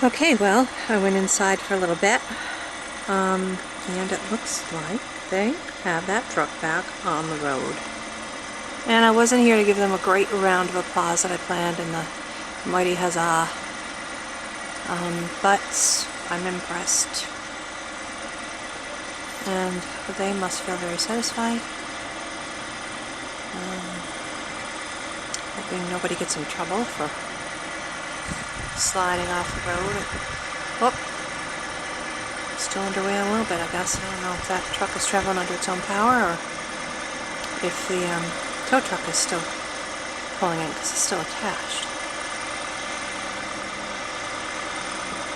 Okay, well, I went inside for a little bit, and it looks like they have that truck back on the road. And I wasn't here to give them a great round of applause that I planned in the mighty huzzah, but I'm impressed. And they must feel very satisfied. Hoping nobody gets in trouble for sliding off the road. Whoop! Still underway a little bit, I guess. I don't know if that truck is traveling under its own power or if the tow truck is still pulling in because it's still attached.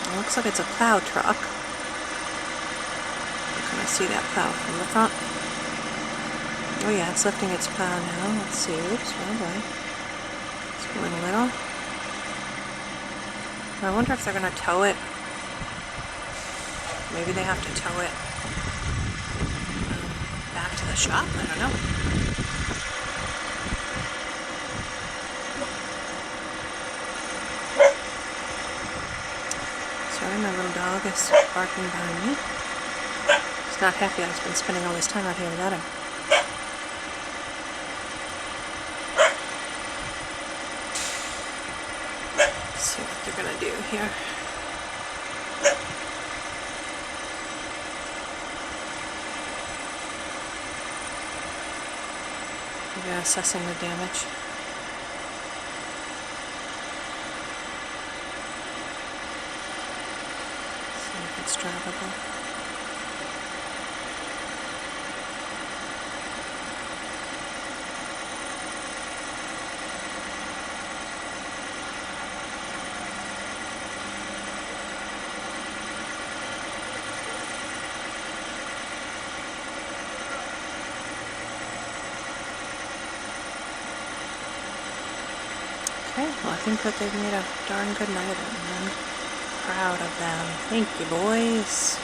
It looks like it's a plow truck. You can see that plow from the front. Oh yeah, it's lifting its plow now. Let's see. Oops, oh boy. It's going a little. I wonder if they're going to tow it. Maybe they have to tow it back to the shop. I don't know. Sorry, my little dog is barking behind me. He's not happy I've been spending all this time out here without him. Let's see what they're going to do here. They're assessing the damage. See if it's drivable. Okay, well I think that they've made a darn good night of it, and I'm proud of them. Thank you, boys.